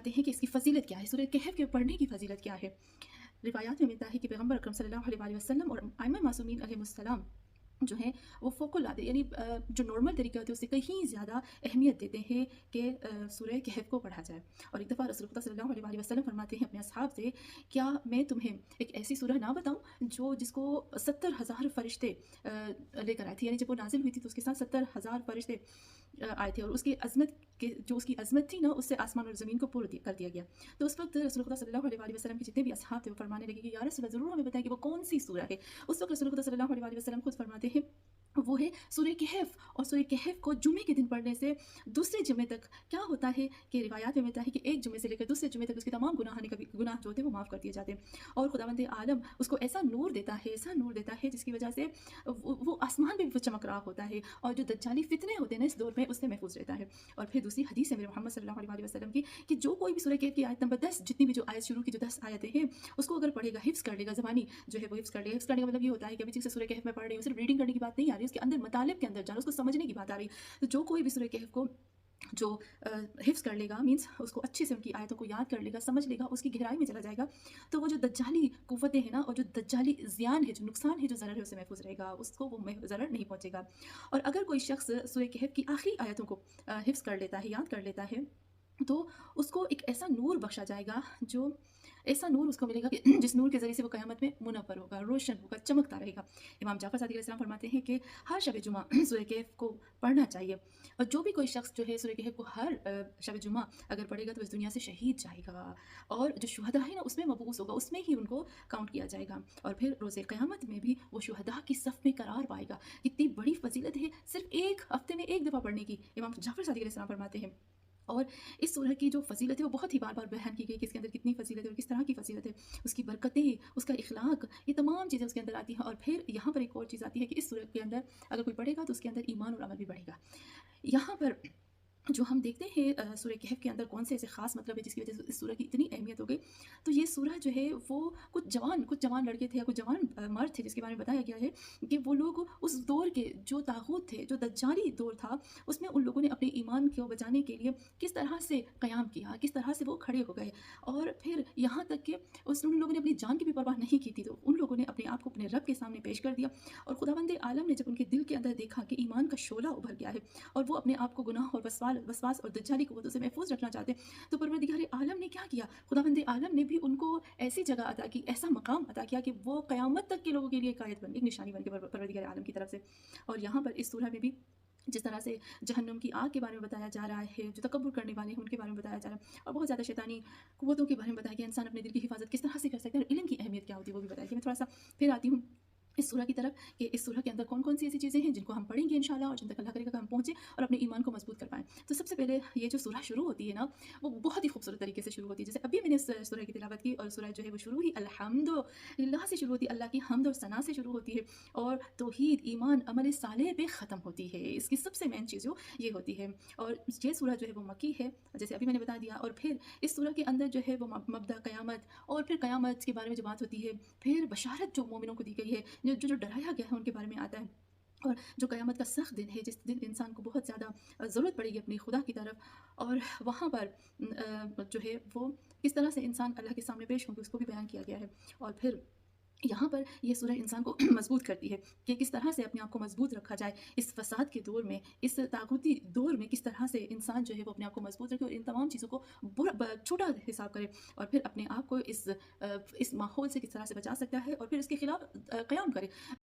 फरमाते हैं कि इसकी फ़ज़ीलत क्या है, सूरह कहफ़ के पढ़ने की फ़ज़ीलत क्या है। रिवायात में मिलता है कि पैगम्बर अकरम सल्लल्लाहु अलैहि वसल्लम और अइम्मा मासूमीन अलैहिमुस्सलाम जो हैं वो फ़ौक़-उल-आदा यानी जो नॉर्मल तरीका होता है उससे कहीं ज़्यादा अहमियत देते हैं कि सूरह कहफ़ को पढ़ा जाए। और एक दफ़ा रसूल खुदा सल्लल्लाहु अलैहि वसल्लम फरमाते हैं अपने असहाब से, क्या मैं तुम्हें एक ऐसी सूरह ना बताऊँ जो जिसको 70,000 फ़रिश्ते लेकर आए थे, यानी जब वो नाज़िल हुई थी तो उसके साथ 70,000 फ़रिश्ते आए थे और उसकी अज़मत के जो उसकी अज़मत थी ना उससे आसमान और ज़मीन को कर दिया गया। तो उस वक़्त रसूल खुदा सल्लल्लाहु अलैहि वसल्लम के जितने भी असहाब थे वो फरमाने लगे कि या रसूल अल्लाह ज़रूर हमें बताएँ कि वो कौन-सी सूरह है। उस वक़्त रसूल खुदा सल्लल्लाहु अलैहि वसल्लम खुद फरमाते हैं वो है सूरह कहफ़। और सूरह कहफ़ को जुमे के दिन पढ़ने से दूसरे जुमे तक क्या होता है कि रिवायात में मिलता है कि एक जुमे से लेकर दूसरे जुमे तक उसके तमाम गुनाह जो होते हैं वो माफ़ कर दिए जाते हैं। और खुदावंद आलम उसको ऐसा नूर देता है, ऐसा नूर देता है जिसकी वजह से वो आसमान पे भी वो चमक रहा होता है और जो दज्जाली फ़ितने होते हैं ना इस दौर में उससे महफूज़ रहता है। और फिर दूसरी हदीस है मेरे मोहम्मद सल्लल्लाहु अलैहि वसल्लम की कि जो कोई भी सूरह कहफ़ की आयत नंबर 10 जितनी भी जो आयत शुरू की जो 10 आयतें हैं उसको अगर पढ़ेगा, हिफ्ज़ कर लेगा, ज़बानी जो है वो हिफ्ज़ कर लेगा। हिफ्ज़ करने का मतलब ये होता है कि अभी जैसे सूरह कहफ़ मैं पढ़ रही हूँ, सिर्फ़ रीडिंग करने की बात नहीं आ रही, उसके अंदर मतलब के अंदर जाना, उसको समझने की बात आ रही। तो जो कोई भी सूरह कहफ़ को जो हिफ्ज़ कर लेगा मीन्स उसको अच्छे से उनकी आयतों को याद कर लेगा, समझ लेगा, उसकी गहराई में चला जाएगा, तो वो जो दज्जाली कुव्वतें हैं ना और जो दज्जाली ज़ियान है, जो नुकसान है, जो ज़रर है उससे महफूज़ रहेगा, उसको वो ज़रर नहीं पहुँचेगा। और अगर कोई शख़्स सूरह कहफ़ की आखिरी आयतों को हिफ्ज़ कर लेता है, याद कर लेता है, तो उसको एक ऐसा नूर बख्शा जाएगा, जो ऐसा नूर उसको मिलेगा कि जिस नूर के ज़रिए से वो क़यामत में मुनव्वर होगा, रोशन होगा, चमकता रहेगा। इमाम जाफ़र सादिक़ अलैहिस्सलाम फरमाते हैं कि हर शब जुमा सूरह कहफ़ को पढ़ना चाहिए और जो भी कोई शख़्स जो है सूरह कहफ़ को हर शब जुमा अगर पढ़ेगा तो इस दुनिया से शहीद जाएगा और जो शुहदा है ना उसमें मबऊस होगा, उसमें ही उनको काउंट किया जाएगा और फिर रोज़े क़यामत में भी वो शुहदा की सफ़ में करार पाएगा। कितनी बड़ी फ़ज़ीलत है सिर्फ़ एक हफ़्ते में एक दफ़ा पढ़ने की। इमाम जाफ़र सादिक़ अलैहिस्सलाम फरमाते हैं। और इस सूरह की जो फ़ज़ीलत है वो बहुत ही बार-बार बयान की गई कि इसके अंदर कितनी फ़ज़ीलत है और किस तरह की फ़ज़ीलत है, उसकी बरकतें, उसका इख़लाक़, ये तमाम चीज़ें उसके अंदर आती हैं। और फिर यहाँ पर एक और चीज़ आती है कि इस सूरह के अंदर अगर कोई पढ़ेगा तो उसके अंदर ईमान और अमल भी बढ़ेगा। यहाँ पर जो हम देखते हैं सूरह कहफ़ के अंदर कौन से ऐसे ख़ास मतलब है जिसकी वजह से इस सूरह की इतनी अहमियत हो गई। तो ये सूरह जो है वो कुछ जवान लड़के थे या कुछ जवान मर्द थे जिसके बारे में बताया गया है कि वो लोग उस दौर के जो तागूत थे, जो दज्जाली दौर था, उसमें उन लोगों ने अपने ईमान को बचाने के लिए किस तरह से क़याम किया, किस तरह से वो खड़े हो गए और फिर यहाँ तक कि उन लोगों ने अपनी जान की भी परवाह नहीं की थी। तो उन लोगों ने अपने आप को अपने रब के सामने पेश कर दिया और खुदावंद आलम ने जब उनके दिल के अंदर देखा कि ईमान का शोला उभर गया है और वो अपने आप को गुनाह और वसवास और दज्जाली कुव्वतों से महफूज रखना चाहते हैं, तो परवरदिगार आलम ने क्या किया, खुदावंद आलम ने भी उनको ऐसी जगह अता की, ऐसा मकाम अता किया कि वो क़यामत तक के लोगों के लिए एक आयत बन, एक निशानी बन के परवरदिगार आलम की तरफ से। और यहाँ पर इस सूरह में भी जिस तरह से जहन्नुम की आग के बारे में बताया जा रहा है, जो तकब्बुर करने वाले हैं उनके बारे में बताया जा रहा है और बहुत ज़्यादा शैतानी कुव्वतों के बारे में बताया कि इंसान अपने दिल की हिफाजत किस तरह से कर सकता है और इल्म की अहमियत क्या होती है वो भी बताया कि मैं थोड़ा सा फिर आती हूँ इस सूरह की तरफ कि इस सूरह के अंदर कौन-कौन सी ऐसी चीज़ें हैं जिनको हम पढ़ेंगे इंशाल्लाह और जिन तक अल्लाह करेगा कि हम पहुँचे और अपने ईमान को मजबूत कर पाएँ। तो सबसे पहले ये जो सूरह शुरू होती है ना, वो बहुत ही खूबसूरत तरीके से शुरू होती है। जैसे अभी मैंने इस सूरह की तिलावत की और सूरह जो है वो शुरू ही अल्हम्दुलिल्लाह से शुरू होती है, अल्लाह की हम्द और सना से शुरू होती है और तौहीद, ईमान, अमल सालेह पे ख़त्म होती है। इसकी सबसे मेन चीज़ जो ये होती है और ये सूरह जो है वो मक्की है, जैसे अभी मैंने बता दिया। और फिर इस सूरह के अंदर जो है वो मब्दा क़यामत और फिर क़यामत के बारे में जो बात होती है, फिर बशारत जो मोमिनों को दी गई है, जो डराया गया है उनके बारे में आता है और जो क़यामत का सख्त दिन है जिस दिन इंसान को बहुत ज़्यादा ज़रूरत पड़ेगी अपनी खुदा की तरफ और वहाँ पर जो है वो किस तरह से इंसान अल्लाह के सामने पेश होंगे उसको भी बयान किया गया है। और फिर यहाँ पर ये सूरह इंसान को मजबूत करती है कि किस तरह से अपने आप को मजबूत रखा जाए इस फसाद के दौर में, इस तागूती दौर में, किस तरह से इंसान जो है वो अपने आप को मजबूत रखे और इन तमाम चीज़ों को छोटा हिसाब करे और फिर अपने आप को इस माहौल से किस तरह से बचा सकता है और फिर इसके खिलाफ क़याम करे।